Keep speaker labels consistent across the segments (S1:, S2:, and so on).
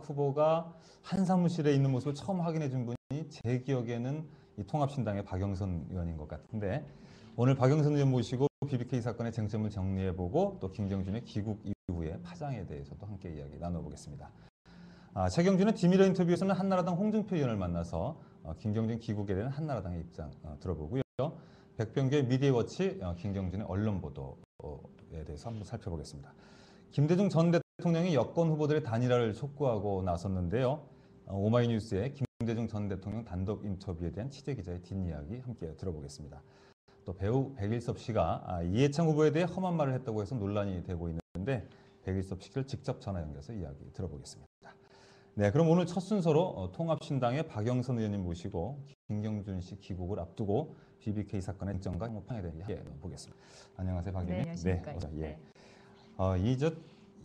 S1: 후보가 한 사무실에 있는 모습을 처음 확인해 준 분이 제 기억에는 이 통합신당의 박영선 의원인 것 같은데, 오늘 박영선 의원 모시고 BBK 사건의 쟁점을 정리해보고 또 김경준의 귀국 이후의 파장에 대해서도 함께 이야기 나눠보겠습니다. 최경준의 디미러 인터뷰에서는 한나라당 홍준표 의원을 만나서 김경준 귀국에 대한 한나라당의 입장 들어보고요. 백병규의 미디어워치 김경준의 언론 보도에 대해서 한번 살펴보겠습니다. 김대중 전 대통령이 여권 후보들의 단일화를 촉구하고 나섰는데요. 오마이뉴스의 김대중 전 대통령 단독 인터뷰에 대한 취재 기자의 뒷이야기 함께 들어보겠습니다. 또 배우 백일섭 씨가 이해창 후보에 대해 험한 말을 했다고 해서 논란이 되고 있는데 백일섭 씨를 직접 전화 연결해서 이야기 들어보겠습니다. 네, 그럼 오늘 첫 순서로 통합신당의 박영선 의원님 모시고 김경준 씨 귀국을 앞두고 BBK 사건의 쟁점과 평에 대해 이야기 보겠습니다. 안녕하세요, 박 의원님.
S2: 네,
S1: 안녕하십니까.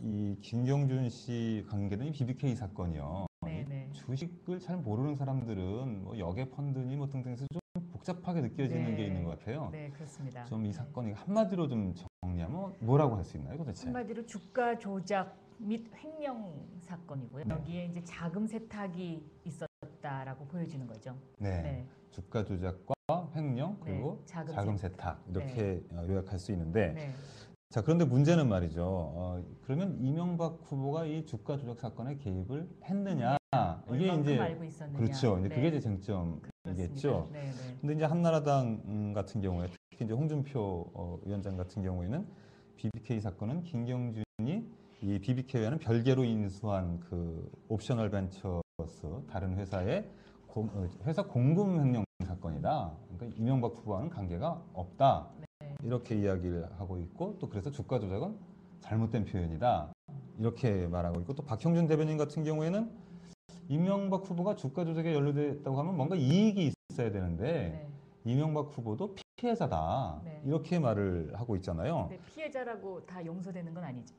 S1: 이 김경준 씨 관계된 이 BBK 사건이요.
S2: 네.
S1: 주식을 잘 모르는 사람들은 뭐 역의 펀드니 뭐 등등해서 좀 복잡하게 느껴지는 게 있는 것 같아요.
S2: 네, 그렇습니다.
S1: 좀 이 사건이 한마디로 좀 정리하면 뭐라고 할 수 있나요, 도대체?
S2: 한마디로 주가 조작 및 횡령 사건이고요.
S1: 네.
S2: 여기에 이제 자금 세탁이 있었다라고 보여지는 거죠.
S1: 네. 주가 조작과 횡령 그리고 자금 세탁 이렇게 요약할 수 있는데, 자, 그런데 문제는 말이죠. 그러면 이명박 후보가 이 주가 조작 사건에 개입을 했느냐? 이게 이제
S2: 알고 있었느냐?
S1: 그렇죠. 이제 그게 이제 쟁점이겠죠. 근데 이제 한나라당 같은 경우에 특히 이제 홍준표 위원장 같은 경우에는 BBK 사건은 김경준이 이 BBK와는 별개로 인수한 그 옵셔널 벤처스 다른 회사의 회사 공금 횡령 사건이다. 그러니까 이명박 후보와는 관계가 없다. 이렇게 이야기를 하고 있고, 또 그래서 주가 조작은 잘못된 표현이다. 이렇게 말하고 있고, 또 박형준 대변인 같은 경우에는 이명박 후보가 주가 조작에 연루됐다고 하면 뭔가 이익이 있어야 되는데 이명박 후보도 피해자다. 이렇게 말을 하고 있잖아요.
S2: 피해자라고 다 용서되는 건 아니죠.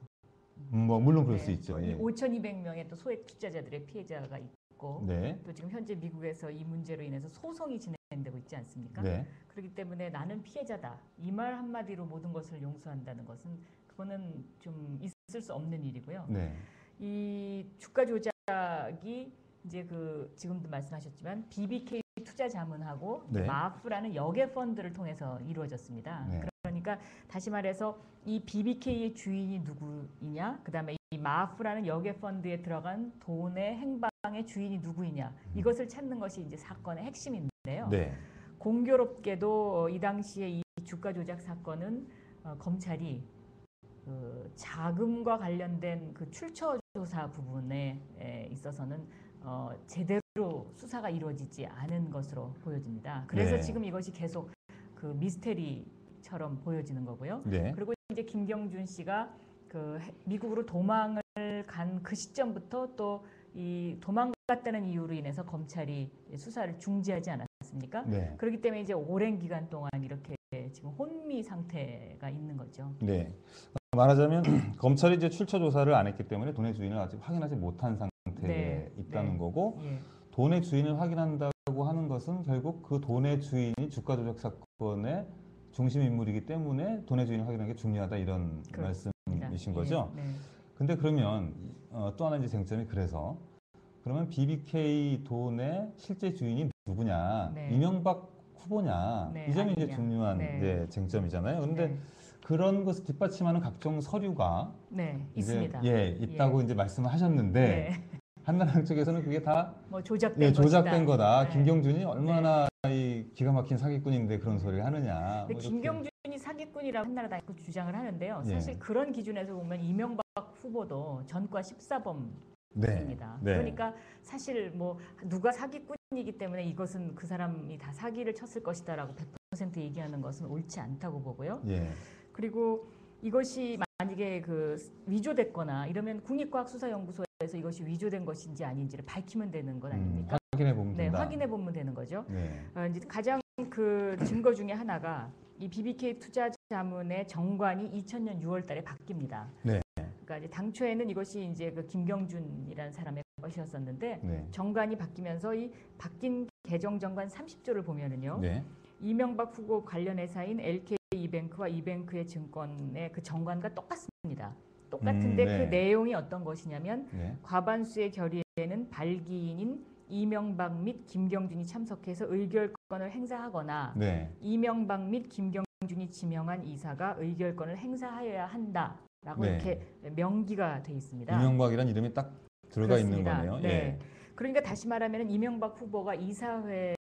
S1: 뭐 물론 그럴 수 있죠.
S2: 5,200명의 또 소액 투자자들의 피해자가 있고, 또 지금 현재 미국에서 이 문제로 인해서 소송이 진행되고 있지 않습니까? 그렇기 때문에 나는 피해자다. 이 말 한마디로 모든 것을 용서한다는 것은 그거는 좀 있을 수 없는 일이고요. 이 주가 조작이 이제 그 지금도 말씀하셨지만 BBK 투자 자문하고 마프라는 역의 펀드를 통해서 이루어졌습니다. 그러니까 다시 말해서 이 BBK의 주인이 누구이냐, 그다음에 이 마프라는 역의 펀드에 들어간 돈의 행방의 주인이 누구이냐, 이것을 찾는 것이 이제 사건의 핵심인데요. 공교롭게도 이 당시에 이 주가 조작 사건은 검찰이 자금과 관련된 그 출처 조사 부분에 있어서는 제대로 수사가 이루어지지 않은 것으로 보여집니다. 그래서 지금 이것이 계속 그 미스테리처럼 보여지는 거고요. 그리고 이제 김경준 씨가 그 미국으로 도망을 간 그 시점부터 또 이 도망갔다는 이유로 인해서 검찰이 수사를 중지하지 않았습니까? 그렇기 때문에 이제 오랜 기간 동안 이렇게 지금 혼미 상태가 있는 거죠.
S1: 말하자면 검찰이 이제 출처 조사를 안 했기 때문에 돈의 주인을 아직 확인하지 못한 상태에 있다는 거고, 돈의 주인을 확인한다고 하는 것은 결국 그 돈의 주인이 주가 조작 사건의 중심 인물이기 때문에 돈의 주인을 확인하는 게 중요하다, 이런 말씀이신 거죠. 근데 그러면 또 하나 이제 쟁점이, 그러면 BBK 돈의 실제 주인이 누구냐, 이명박 후보냐, 이 점이 이제 중요한 쟁점이잖아요. 그런데 그런 것을 뒷받침하는 각종 서류가
S2: 있습니다.
S1: 있다고 이제 말씀을 하셨는데, 한나라당 쪽에서는 그게 다
S2: 뭐 조작된
S1: 거다. 김경준이 얼마나 이 기가 막힌 사기꾼인데 그런 소리를 하느냐.
S2: 뭐 김경준이 사기꾼이라고 한나라당이 주장을 하는데요. 사실 그런 기준에서 보면 이명박 후보도 전과 14범입니다. 그러니까 사실 뭐 누가 사기꾼이기 때문에 이것은 그 사람이 다 사기를 쳤을 것이다라고 100% 얘기하는 것은 옳지 않다고 보고요. 그리고 이것이 만약에 그 위조됐거나 이러면 국립과학수사연구소에서 이것이 위조된 것인지 아닌지를 밝히면 되는 것 아닙니까?
S1: 확인해 보면 된다.
S2: 확인해 보면 되는 거죠. 이제 가장 그 증거 중에 하나가 이 BBK 투자 자문의 정관이 2000년 6월달에 바뀝니다. 그러니까 이제 당초에는 이것이 이제 그 김경준이라는 사람의 것이었었는데 정관이 바뀌면서 이 바뀐 개정 정관 30조를 보면은요. 이명박 후보 관련 회사인 LK이뱅크와 이뱅크의 증권의 그 정관과 똑같습니다. 똑같은데 그 내용이 어떤 것이냐면 과반수의 결의에 의회는 발기인인 이명박 및 김경준이 참석해서 의결권을 행사하거나
S1: 네.
S2: 이명박 및 김경준이 지명한 이사가 의결권을 행사하여야 한다라고
S1: 네.
S2: 이렇게 명기가 돼 있습니다.
S1: 이명박이라는 이름이 딱 들어가
S2: 그렇습니다.
S1: 있는 거네요.
S2: 네.
S1: 예.
S2: 그러니까 다시 말하면 이명박 후보가 이사회를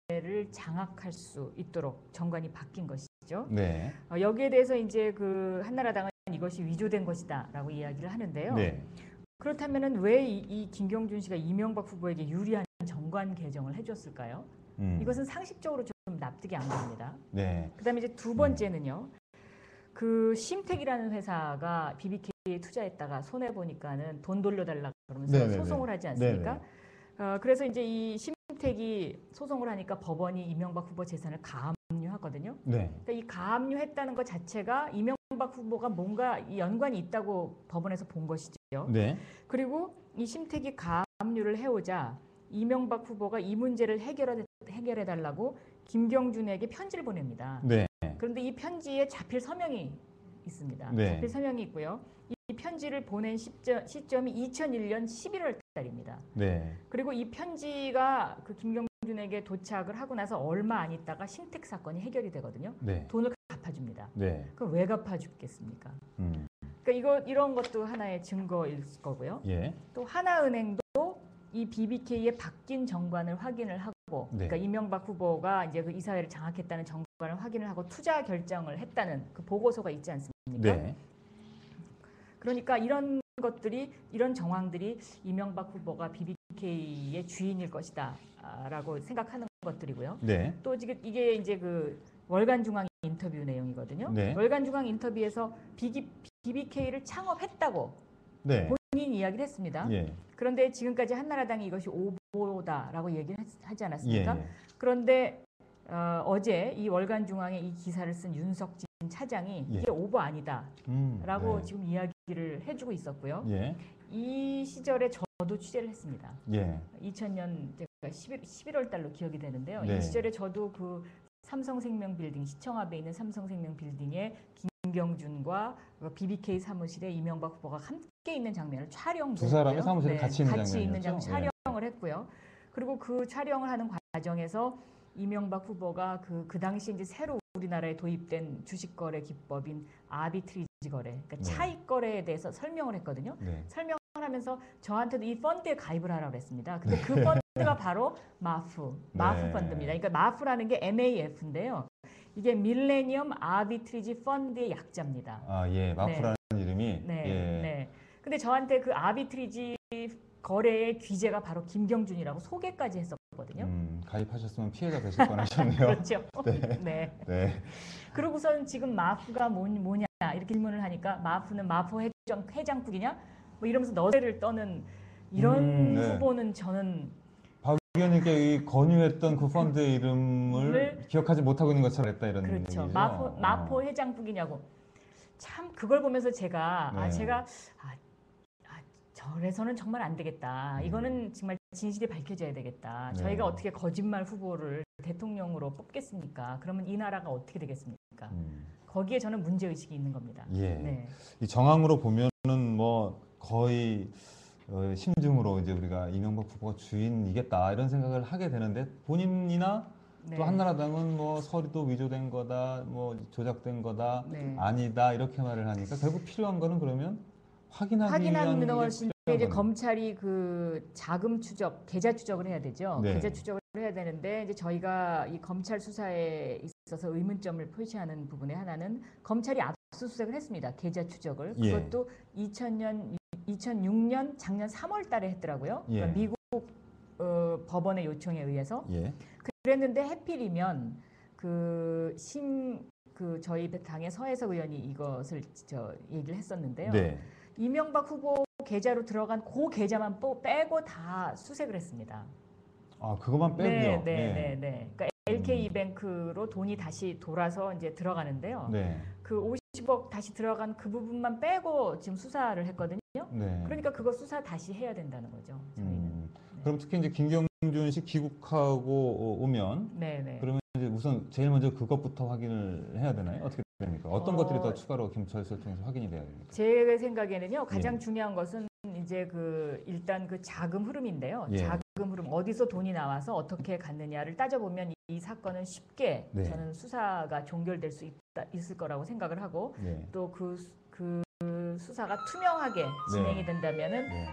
S2: 장악할 수 있도록 정관이 바뀐 것이죠.
S1: 네.
S2: 여기에 대해서 이제 그 한나라당은 이것이 위조된 것이다라고 이야기를 하는데요.
S1: 네.
S2: 그렇다면은 왜 이 김경준 씨가 이명박 후보에게 유리한 정관 개정을 해줬을까요? 이것은 상식적으로 좀 납득이 안 됩니다.
S1: 네.
S2: 그다음에 이제 두 번째는요. 그 심택이라는 회사가 BBK에 투자했다가 손해 보니까는 돈 돌려달라 그러면서
S1: 네네네.
S2: 소송을 하지 않습니까?
S1: 네네.
S2: 그래서 이제 이 심택이 소송을 하니까 법원이 이명박 후보 재산을 가압류하거든요.
S1: 네.
S2: 그러니까 이 가압류했다는 것 자체가 이명박 후보가 뭔가 이 연관이 있다고 법원에서 본 것이죠.
S1: 네.
S2: 그리고 이 심택이 가압류를 해오자 이명박 후보가 이 문제를 해결해달라고 김경준에게 편지를 보냅니다.
S1: 네.
S2: 그런데 이 편지에 자필 서명이 있습니다.
S1: 네.
S2: 자필 서명이 있고요. 이 편지를 보낸 시점이 2001년 11월 달입니다.
S1: 네.
S2: 그리고 이 편지가 그 김경준에게 도착을 하고 나서 얼마 안 있다가 심택 사건이 해결이 되거든요.
S1: 네.
S2: 돈을 갚아줍니다.
S1: 네.
S2: 그럼 왜 갚아주겠습니까? 그러니까 이런 것도 하나의 증거일 거고요.
S1: 예.
S2: 또 하나은행도 이 BBK의 바뀐 정관을 확인을 하고,
S1: 네.
S2: 그러니까 이명박 후보가 이제 그 이사회를 장악했다는 정관을 확인을 하고 투자 결정을 했다는 그 보고서가 있지 않습니까?
S1: 네.
S2: 그러니까 이런 것들이 이런 정황들이 이명박 후보가 BBK의 주인일 것이다라고 생각하는 것들이고요.
S1: 네.
S2: 또 이게 이제 그 월간중앙 인터뷰 내용이거든요.
S1: 네.
S2: 월간중앙 인터뷰에서 BBK를 창업했다고
S1: 네.
S2: 본인 이야기를 했습니다.
S1: 예.
S2: 그런데 지금까지 한나라당이 이것이 오보다라고 얘기를 하지 않았습니까?
S1: 예.
S2: 그런데 어제 이 월간중앙에 이 기사를 쓴 윤석진 차장이
S1: 예.
S2: 이게 오보 아니다라고
S1: 네.
S2: 지금 이야기를 해주고 있었고요.
S1: 예.
S2: 이 시절에 저도 취재를 했습니다.
S1: 예.
S2: 2000년 제가 11월 달로 기억이 되는데요.
S1: 네.
S2: 이 시절에 저도 그 삼성생명 빌딩 시청 앞에 있는 삼성생명 빌딩에 김경준과 BBK 사무실에 이명박 후보가 함께 있는 장면을 촬영했고요.
S1: 두 사람이 사무실에 같이 있는 장면이었죠?
S2: 촬영을 했고요. 그리고 그 촬영을 하는 과정에서 이명박 후보가 그 당시 이제 새로 우리나라에 도입된 주식거래 기법인 아비트리지 거래, 그러니까
S1: 네.
S2: 차익 거래에 대해서 설명을 했거든요.
S1: 네.
S2: 설명을 하면서 저한테도 이 펀드에 가입을 하라고 했습니다. 근데 그 펀드가 바로 마프
S1: 네.
S2: 펀드입니다. 그러니까 마프라는 게 MAF인데요. 이게 밀레니엄 아비트리지 펀드의 약자입니다.
S1: 아, 예. 마프라는 이름이.
S2: 네.
S1: 예.
S2: 네. 근데 저한테 그 아비트리지 거래의 귀재가 바로 김경준이라고 소개까지 했었거든요.
S1: 가입하셨으면 피해가 되실 뻔하셨네요.
S2: 그렇죠.
S1: 네.
S2: 네.
S1: 네.
S2: 그러고선 지금 마프가 뭐냐 이렇게 질문을 하니까 마프는 마포 해장국이냐 뭐 이러면서 너새를 떠는 이런
S1: 네.
S2: 후보는 저는
S1: 박 의원님께 이 권유했던 그 펀드의 이름을 기억하지 못하고 있는 것처럼 했다 이런
S2: 그렇죠.
S1: 얘기죠.
S2: 마포 해장국이냐고. 참 그걸 보면서 제가
S1: 네.
S2: 저래서는 정말 안 되겠다. 이거는 정말 진실이 밝혀져야 되겠다.
S1: 네.
S2: 저희가 어떻게 거짓말 후보를 대통령으로 뽑겠습니까? 그러면 이 나라가 어떻게 되겠습니까? 거기에 저는 문제의식이 있는 겁니다.
S1: 예.
S2: 네.
S1: 이 정황으로 보면은 뭐 거의 심중으로 이제 우리가 이명박 후보가 주인이겠다 이런 생각을 하게 되는데 본인이나
S2: 네.
S1: 또 한나라당은 뭐 서류도 위조된 거다, 뭐 조작된 거다,
S2: 네.
S1: 아니다 이렇게 말을 하니까 결국 필요한 거는 그러면 확인하는
S2: 것인데 이제 검찰이 그 자금 추적, 계좌 추적을 해야 되죠.
S1: 네.
S2: 계좌 추적을 해야 되는데 이제 저희가 이 검찰 수사에 있어서 의문점을 표시하는 부분의 하나는 검찰이 압수수색을 했습니다. 계좌 추적을.
S1: 예.
S2: 그것도 2006년 작년 3월 달에 했더라고요.
S1: 예.
S2: 그러니까 미국 법원의 요청에 의해서.
S1: 예.
S2: 그랬는데 해필이면 저희 당의 서해석 의원이 이것을 얘기를 했었는데요.
S1: 네.
S2: 이명박 후보 계좌로 들어간 그 계좌만 빼고 다 수색을 했습니다.
S1: 아, 그것만 빼고요.
S2: 네. 그러니까 LK이뱅크로 돈이 다시 돌아서 이제 들어가는데요.
S1: 네.
S2: 그 50억 다시 들어간 그 부분만 빼고 지금 수사를 했거든요.
S1: 네.
S2: 그러니까 그거 수사 다시 해야 된다는 거죠. 저희는.
S1: 그럼 특히 이제 김경준 씨 귀국하고 오면
S2: 네.
S1: 그러면 이제 우선 제일 먼저 그것부터 확인을 해야 되나요? 어떻게 됩니까? 어떤 것들이 더 추가로 경찰서를 통해서 확인이 돼야 됩니까?
S2: 제 생각에는요. 가장 중요한 것은 이제 일단 그 자금 흐름인데요.
S1: 예.
S2: 자금 흐름 어디서 돈이 나와서 어떻게 갔느냐를 따져보면 이 사건은 쉽게
S1: 네.
S2: 저는 수사가 종결될 수 있을 거라고 생각을 하고
S1: 네.
S2: 또 그 수사가 투명하게 진행이 된다면은
S1: 네.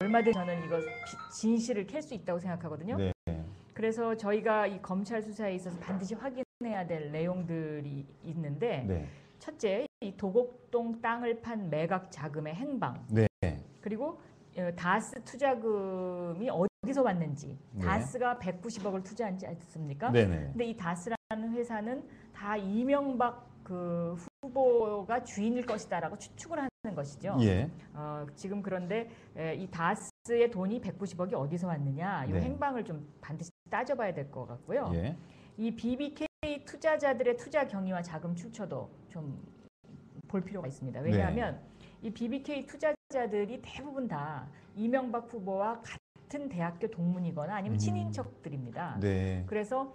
S2: 얼마든지 저는 이거 진실을 캘 수 있다고 생각하거든요.
S1: 네.
S2: 그래서 저희가 이 검찰 수사에 있어서 반드시 확인해야 될 내용들이 있는데
S1: 네.
S2: 첫째, 이 도곡동 땅을 판 매각 자금의 행방.
S1: 네.
S2: 그리고 다스 투자금이 어디서 왔는지.
S1: 네.
S2: 다스가 190억을 투자하지 않습니까?
S1: 네네.
S2: 근데 이 다스라는 회사는 다 이명박 그 후보가 주인일 것이다라고 추측을 하는 것이죠.
S1: 예.
S2: 지금 그런데 이 다스의 돈이 190억이 어디서 왔느냐, 이
S1: 네.
S2: 행방을 좀 반드시 따져봐야 될 것 같고요.
S1: 예.
S2: 이 BBK 투자자들의 투자 경위와 자금 출처도 좀 볼 필요가 있습니다. 왜냐하면 이 BBK 투자자들이 대부분 다 이명박 후보와 같은 대학교 동문이거나 아니면 친인척들입니다.
S1: 네.
S2: 그래서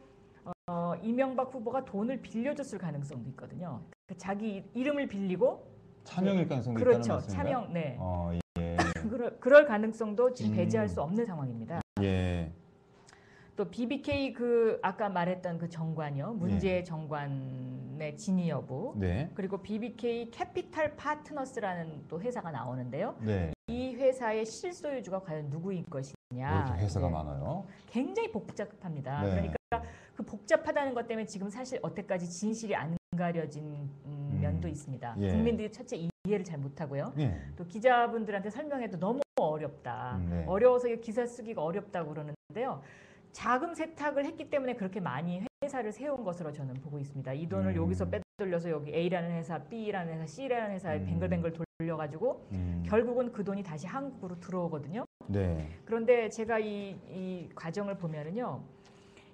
S2: 이명박 후보가 돈을 빌려줬을 가능성도 있거든요. 자기 이름을 빌리고
S1: 차명일 가능성도
S2: 그렇죠.
S1: 있다는 말씀인가요?
S2: 차명, 네.
S1: 예.
S2: 그럴 가능성도 지금 배제할 수 없는 상황입니다.
S1: 예.
S2: 또 BBK 아까 말했던 그 정관이요. 문제 정관의 진위 여부.
S1: 네.
S2: 그리고 BBK 캐피탈 파트너스라는 또 회사가 나오는데요.
S1: 네.
S2: 이 회사의 실소유주가 과연 누구인
S1: 왜
S2: 것이냐.
S1: 이렇게 회사가 많아요?
S2: 굉장히 복잡합니다.
S1: 네.
S2: 그러니까 그 복잡하다는 것 때문에 지금 사실 어때까지 진실이 안 가려진 면도 있습니다.
S1: 예.
S2: 국민들이 첫째 이해를 잘 못하고요.
S1: 예.
S2: 또 기자분들한테 설명해도 너무 어렵다.
S1: 네.
S2: 어려워서 기사 쓰기가 어렵다고 그러는데요. 자금 세탁을 했기 때문에 그렇게 많이 회사를 세운 것으로 저는 보고 있습니다. 이 돈을 여기서 빼돌려서 여기 A라는 회사, B라는 회사, C라는 회사에 뱅글뱅글 돌려가지고 결국은 그 돈이 다시 한국으로 들어오거든요.
S1: 네.
S2: 그런데 제가 이 과정을 보면은요.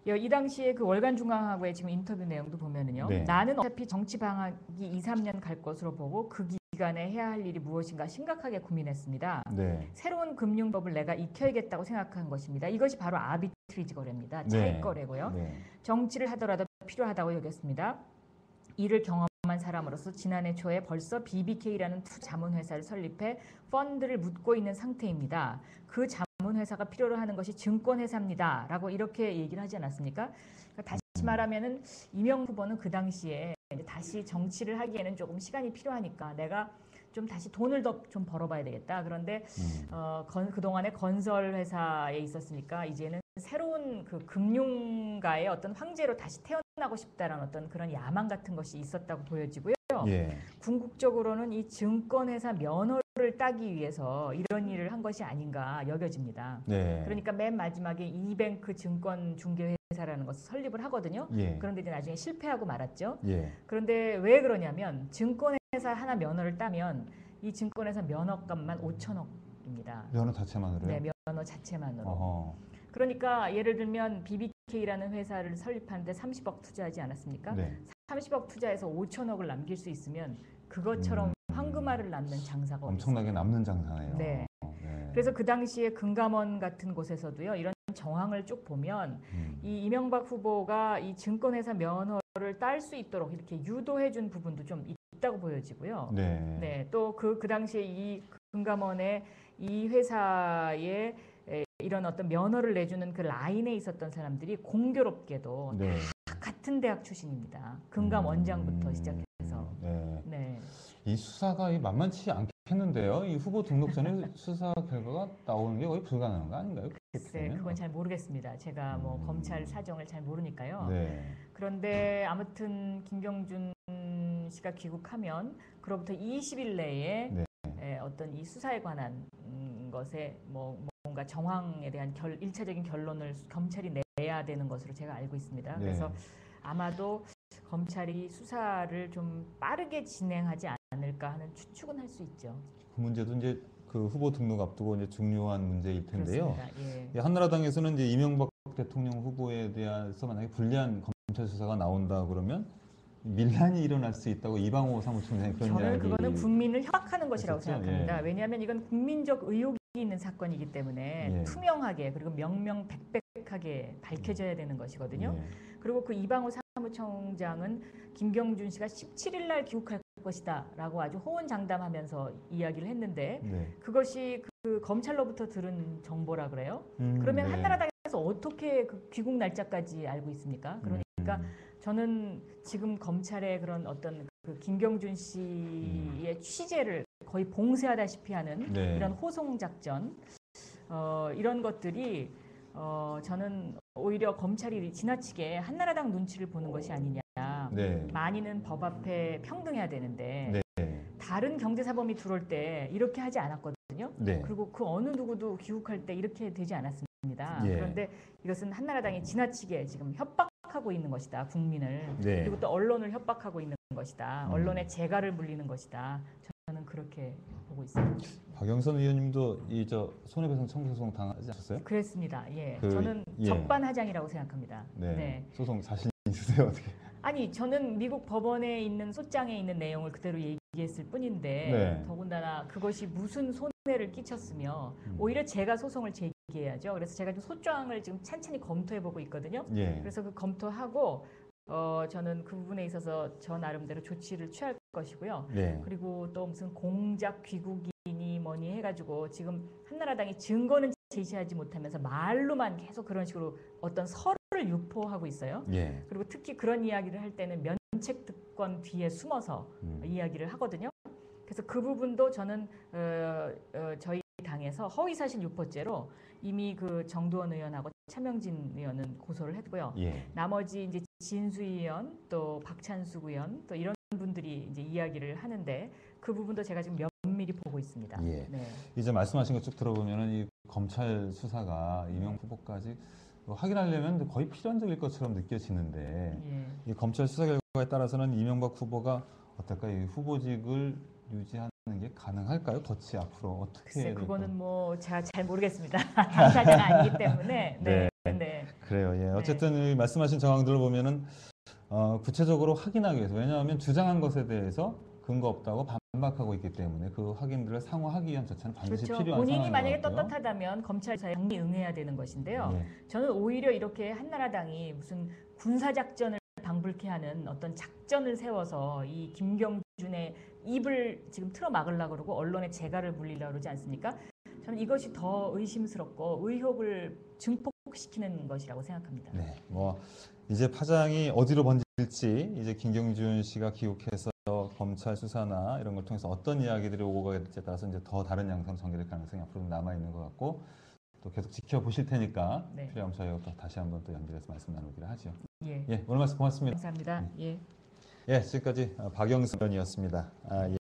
S2: 이 당시에 그 월간중앙하고의 지금 인터뷰 내용도 보면은요.
S1: 네.
S2: 나는 어차피 정치 방학이 2, 3년 갈 것으로 보고 그 기간에 해야 할 일이 무엇인가 심각하게 고민했습니다.
S1: 네.
S2: 새로운 금융법을 내가 익혀야겠다고 생각한 것입니다. 이것이 바로 아비트리지 거래입니다. 차익 거래고요.
S1: 네.
S2: 정치를 하더라도 필요하다고 여겼습니다. 이를 경험한 사람으로서 지난해 초에 벌써 BBK라는 자문회사를 설립해 펀드를 묻고 있는 상태입니다. 그 자문회사가 필요로 하는 것이 증권회사입니다. 라고 이렇게 얘기를 하지 않았습니까? 그러니까 다시 말하면은 이명 후보는 그 당시에 이제 다시 정치를 하기에는 조금 시간이 필요하니까 내가 좀 다시 돈을 더 좀 벌어봐야 되겠다. 그런데 그동안에 건설 회사에 있었으니까 이제는 새로운 그 금융가의 어떤 황제로 다시 태어나고 싶다라는 어떤 그런 야망 같은 것이 있었다고 보여지고요.
S1: 예.
S2: 궁극적으로는 이 증권회사 면허를 따기 위해서 이런 일을 한 것이 아닌가 여겨집니다.
S1: 네.
S2: 그러니까 맨 마지막에 이뱅크 증권 중개회사라는 것을 설립을 하거든요.
S1: 예.
S2: 그런데 이제 나중에 실패하고 말았죠.
S1: 예.
S2: 그런데 왜 그러냐면 증권회사 하나 면허를 따면 이 증권회사 면허값만 5천억입니다.
S1: 면허 자체만으로요?
S2: 네, 면허 자체만으로.
S1: 어허.
S2: 그러니까 예를 들면 BBK라는 회사를 설립하는데 30억 투자하지 않았습니까?
S1: 네.
S2: 30억 투자해서 5천억을 남길 수 있으면 그것처럼 황금알을 낳는 장사가
S1: 엄청나게
S2: 어디 있습니까?
S1: 남는 장사네요.
S2: 네.
S1: 네.
S2: 그래서 그 당시에 금감원 같은 곳에서도요. 이런 정황을 쭉 보면 이 이명박 후보가 이 증권회사 면허를 딸 수 있도록 이렇게 유도해 준 부분도 좀 있다고 보여지고요.
S1: 네.
S2: 네. 또 그 당시에 이 금감원의 이 회사에 이런 어떤 면허를 내주는 그 라인에 있었던 사람들이 공교롭게도
S1: 네.
S2: 다 같은 대학 출신입니다. 금감 원장부터 시작해서.
S1: 네.
S2: 네.
S1: 이 수사가 만만치 않겠는데요. 이 후보 등록 전에 수사 결과가 나오는 게 거의 불가능한 거 아닌가요?
S2: 글쎄, 그건 잘 모르겠습니다. 제가 뭐 검찰 사정을 잘 모르니까요.
S1: 네.
S2: 그런데 아무튼 김경준 씨가 귀국하면 그로부터 20일 내에
S1: 네.
S2: 어떤 이 수사에 관한 것에 뭔가 정황에 대한 1차적인 결론을 검찰이 내야 되는 것으로 제가 알고 있습니다.
S1: 네.
S2: 그래서 아마도 검찰이 수사를 좀 빠르게 진행하지 않을까 하는 추측은 할 수 있죠.
S1: 그 문제도 이제 그 후보 등록 앞두고 이제 중요한 문제일 텐데요.
S2: 그렇습니다.
S1: 예. 한나라당에서는 이제 이명박 대통령 후보에 대해서 만약에 불리한 검찰 수사가 나온다 그러면 밀란이 일어날 수 있다고 이방호 사무총장이 그런
S2: 저는
S1: 이야기.
S2: 그거는 국민을 협박하는 것이라고
S1: 했었죠?
S2: 생각합니다.
S1: 예.
S2: 왜냐하면 이건 국민적 의혹이 있는 사건이기 때문에
S1: 예.
S2: 투명하게 그리고 명명백백하게 밝혀져야 되는 것이거든요.
S1: 예.
S2: 그리고 그 이방호 사무총장은 김경준 씨가 17일 날 귀국할 것이다 라고 아주 호언장담하면서 이야기를 했는데
S1: 네.
S2: 그것이 그 검찰로부터 들은 정보라 그래요. 그러면
S1: 네.
S2: 한나라당에서 어떻게 그 귀국 날짜까지 알고 있습니까? 그러니까 저는 지금 검찰의 그런 어떤 그 김경준 씨의 취재를 거의 봉쇄하다시피 하는
S1: 네.
S2: 이런 호송 작전, 이런 것들이 저는 오히려 검찰이 지나치게 한나라당 눈치를 보는 것이 아니냐.
S1: 네.
S2: 만인은 법 앞에 평등해야 되는데
S1: 네.
S2: 다른 경제사범이 들어올 때 이렇게 하지 않았거든요.
S1: 네.
S2: 그리고 그 어느 누구도 귀국할 때 이렇게 되지 않았습니다.
S1: 예.
S2: 그런데 이것은 한나라당이 지나치게 지금 협박하고 있는 것이다. 국민을.
S1: 네.
S2: 그리고 또 언론을 협박하고 있는 것이다. 언론의 재갈을 물리는 것이다. 저는 그렇게 보고 있습니다.
S1: 박영선 의원님도 이 손해배상 청구 소송 당하지 않았어요?
S2: 그랬습니다. 예.
S1: 그,
S2: 저는
S1: 예.
S2: 적반하장이라고 생각합니다.
S1: 네.
S2: 네.
S1: 소송 자신 있으세요? 어떻게?
S2: 아니 저는 미국 법원에 있는 소장에 있는 내용을 그대로 얘기했을 뿐인데
S1: 네.
S2: 더군다나 그것이 무슨 손해를 끼쳤으며 오히려 제가 소송을 제기해야죠. 그래서 제가 좀 소장을 지금 찬찬히 검토해보고 있거든요.
S1: 예.
S2: 그래서 그 검토하고 저는 그 부분에 있어서 저 나름대로 조치를 취할 것이고요.
S1: 네.
S2: 그리고 또 무슨 공작 귀국인이 뭐니 해가지고 지금 한나라당이 증거는 제시하지 못하면서 말로만 계속 그런 식으로 어떤 설을 유포하고 있어요.
S1: 예.
S2: 그리고 특히 그런 이야기를 할 때는 면책 특권 뒤에 숨어서 이야기를 하거든요. 그래서 그 부분도 저는 저희 당에서 허위사실 유포죄로 이미 그 정두원 의원하고 차명진 의원은 고소를 했고요.
S1: 예.
S2: 나머지 이제 진수 의원 또 박찬숙 의원 또 이런 분들이 이제 이야기를 하는데 그 부분도 제가 지금 면밀히 보고 있습니다.
S1: 예.
S2: 네.
S1: 이제 말씀하신 거 쭉 들어보면은 이 검찰 수사가 이명 후보까지 확인하려면 거의 필연적일 것처럼 느껴지는데
S2: 예.
S1: 이 검찰 수사 결과에 따라서는 이명박 후보가 어떨까요? 이 후보직을 유지하는 게 가능할까요? 거치 앞으로 어떻게
S2: 글쎄
S1: 될까요?
S2: 그거는 뭐 제가 잘 모르겠습니다. 당사자가 아니기 때문에. 네.
S1: 네.
S2: 네.
S1: 그래요. 예. 어쨌든 이 말씀하신 정황들을 보면은 구체적으로 확인하기 위해서 왜냐하면 주장한 것에 대해서 근거 없다고 반박하고 있기 때문에 그 확인들을 상호하기 위한 절차는 반드시
S2: 그렇죠.
S1: 필요한
S2: 본인이
S1: 상황인
S2: 만약에
S1: 것 같고요.
S2: 떳떳하다면 검찰사에 응해야 되는 것인데요.
S1: 예.
S2: 저는 오히려 이렇게 한나라당이 무슨 군사작전을 방불케 하는 어떤 작전을 세워서 이 김경준의 입을 지금 틀어 막으려고 그러고 언론의 재갈을 물리려고 그러지 않습니까? 저는 이것이 더 의심스럽고 의혹을 증폭시키는 것이라고 생각합니다.
S1: 네, 뭐 이제 파장이 어디로 번질지 이제 김경준 씨가 귀국해서 검찰 수사나 이런 걸 통해서 어떤 이야기들이 오고 가게 될지에 따라서 이제 더 다른 양상 전개될 가능성이 앞으로 남아 있는 것 같고 또 계속 지켜보실 테니까
S2: 네.
S1: 필요하면 저희가 또 다시 한번 또 연결해서 말씀 나누기로 하죠.
S2: 예.
S1: 예, 오늘 말씀 고맙습니다.
S2: 감사합니다. 예.
S1: 예, 지금까지 박영선 의원이었습니다. 예.